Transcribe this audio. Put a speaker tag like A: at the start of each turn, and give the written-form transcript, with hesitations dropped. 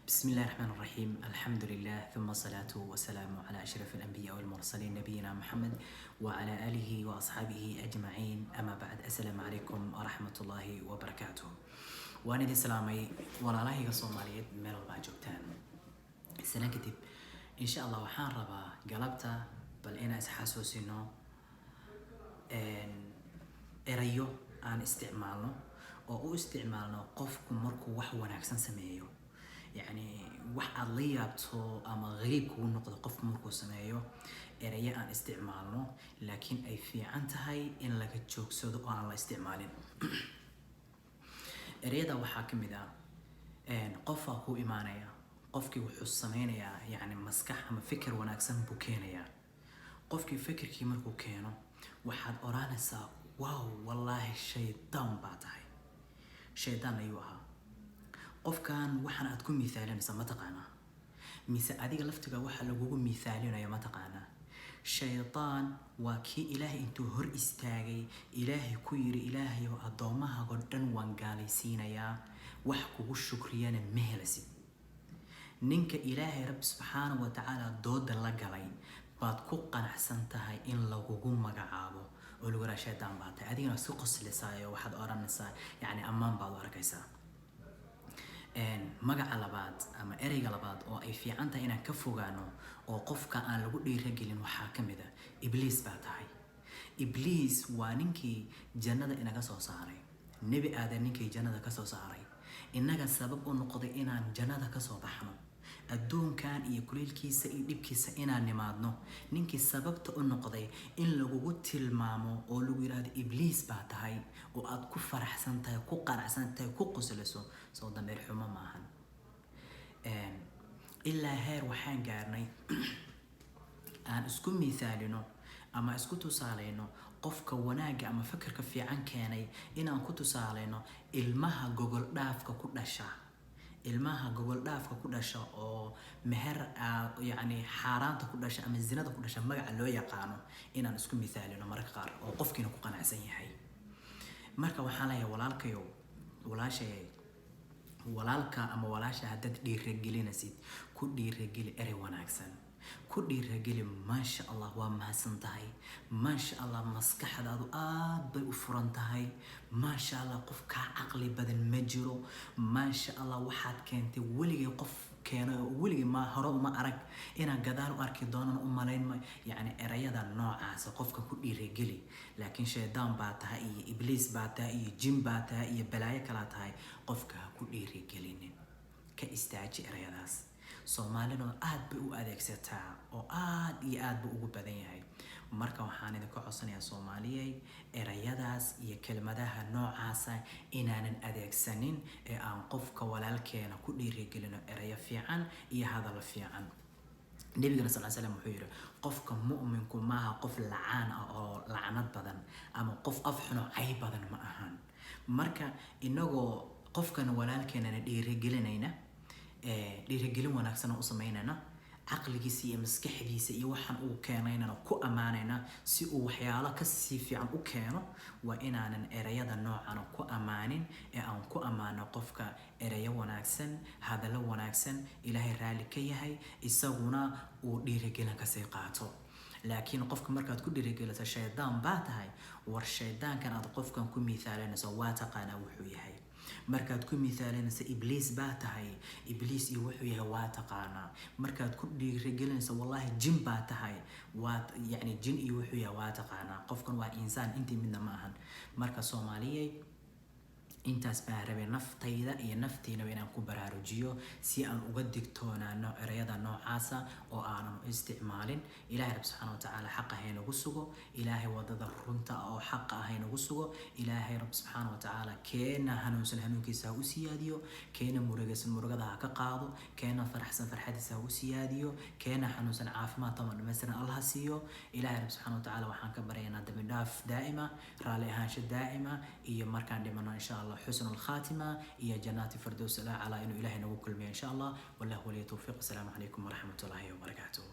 A: بسم الله الرحمن الرحيم. الحمد لله ثم الصلاة والسلام على أشرف الأنبياء والمرسلين نبينا محمد وعلى آله وأصحابه أجمعين. أما بعد، السلام عليكم ورحمة الله وبركاته. وأنا دي سلامي ولا الله الصومالية ميل باجوتان السنة كتب إن شاء الله وحان ربا قلبتا بل أنا أسحاسوس إنه erayo aan isticmaalno oo u isticmaalno qofku markuu wax wanaagsan sameeyo, yani wax aad la yaabto ama qariib kugu noqdo qofku markuu sameeyo erayo aan isticmaalno laakiin ay fiican tahay in laga joogsado oo aan la isticmaalin. erayada waxaa ka mid ah qof ku imaanaya, qofkii wuxuu sameynayaa yani maskax ama fikir wanaagsan buu keenayaa. qofkii fikirkii markuu keeno waxaad oranaysaa wow, wallahi shaytaan baa tahay. shaytaan ayuu ahaa qofkan. waxaan aad ku miisaalinaysa ma taqaanaa, mise adiga laftiga waxa lagugu miisaalinayo ma taqaanaa. shaytaan waa kii ilaahay intuu hor istaagay ilaahay ku yiri ilaahay oo addoommahaago dhan waan gaalaysiinayaa, wax kugu shukriyana ma helasid. ninka ilaahay rabbi subxaanahu wa tacaala dooda la galay baad ku qanacsan tahay in lagugu magacaabo oo lagu yiraahdo shaytaan baa tahay. adigana isku qoslaysaa, waxaad oranaysaa yani ammaan baad u arkaysaa. magaca labaad ama ereyga labaad oo ay fiican tahay inaan ka fogaano oo qofka aan lagu dhiiragelin waxaa ka mid ah ibliis baa tahay. ibliis waa ninkii jannada inaga soo saaray, nebi aadan ninkii jannada ka soo saaray, innaga sabab u noqday inaan jannada ka soo baxno, adduunkan iyo kuleelkiisa iyo dhibkiisa inaan nimaadno. ninkii sababta u noqday in lagugu tilmaamo oo lagu yiraahdo ibliis baa tahay oo aad ku faraxsan tahay, ku qanacsan tahay, ku qoslayso, soo dambeer xumo maahan. ilaa heer waxaan gaarnay aan isku miisaalino ama isku tusaaleyno qofka wanaaga ama fikirka fiican keenay inaan ku tusaaleyno ilmaha gogol dhaafka ku dhasha. ilmaha gogol dhaafka ku dhasha oo meher yani xaaraanta ku dhasha ama zinada ku dhasha magaca loo yaqaano inaan isku miisaalino marka qaar oo qofkiina ku qanacsan yahay. marka waxaan leeyahay walaalkayo, walaashay, walaalka ama walaasha haddaad dhiiragelinaysid ku dhiirageli erey wanaagsan, ku dhiirageli maasha allah waa mahadsan tahay, maasha allah maskaxdaadu aad bay u furan tahay, maasha allah qof kaa caqli badan ma jiro, maasha allah waxaad keentay weligay qof keeno oo weligay ma hore uma arag, inaan gadaal u arki doonana u malayn ma. yani erayada noocaas qofka ku dhiirageli. laakiin shaydaan baa tahay iyo ibliis baa tahay iyo jin baa tahay iyo balaayo kala tahay, qofka ha ku dhiiragelinin, ka istaaji erayadaas. soomaalina aad bay u adeegsataa oo aad iyo aad buu ugu badan yahay. marka waxaan idinka codsanayaa Soomaaliyay erayadaas iyo kelmadaha noocaasa inaanan adeegsanin ee aan qofka walaalkeena ku dhiirigelino erayo fiican iyo hadal fiican. nabigana sallallahu alayhi wasallam wuxuu yiri qofka mu'minku maaha qof lacaan ah oo lacnad badan ama qof af xun oo cay badan ma ahan. marka inagoo qofkan walaalkeena dhiirigelinayna dhiirigelin wanaagsan oo u sameynayna, caqligiisa iyo maskaxdiisa iyo waxaan uu keenaynana ku amaanayna si uu waxyaalo ka sii fiican u keeno. waa inaanan erayada noocan ku amaanin ee aan ku amaano qofka erayo wanaagsan, hadallo wanaagsan, ilaahay raali ka yahay, isaguna uu dhiirigelin ka sii qaato. laakiin qofka markaad ku dhiirigeliso shaydaan baa tahay, war shaydaankan aad qofkan ku miisaalinayso waa taqaanaa wuxuu yahay. markaad ku miisaalinayso ibliis baa tahay, ibliis iyo wuxuu yahay waa taqaanaa. markaad ku dhiirigelinayso wallahi jin baa tahay, waa yani jin iyo wuxuu yahay waa taqaanaa. qofkan waa insaan, intii midna ma ahan. marka Soomaaliyay intaas baan rabay naftayda iyo naftiinaba inaan ku baraarujiyo si aan uga digtoonaano erayada noocaasa oo aanan u isticmaalin. ilaahay rabbi subxaanahu wa tacaala xaqa haynagu sugo, ilaahay wadada runta oo xaqa haynagu sugo. ilaahay rabbi subxaanahu wa tacaala keena hanuunsan hanuunkiisa ha u siyaadiyo, keena murugaysan murugada ha ka qaado, keena faraxsan farxadiisa ha u siyaadiyo, keena xanuunsan caafimaad taman dhammaystiran allah ha siiyo. ilaahay rabbi subxaanahu wa tacaala waxaan ka baryaynaa dambi dhaaf daa'ima, raalli ahaansho daa'ima, iyo markaan dhimano insha allah حسن الخاتمة إلى جنات الفردوس الأعلى. إنه إلهي نقول كل ما إن شاء الله. والله ولي التوفيق. السلام عليكم ورحمة الله وبركاته.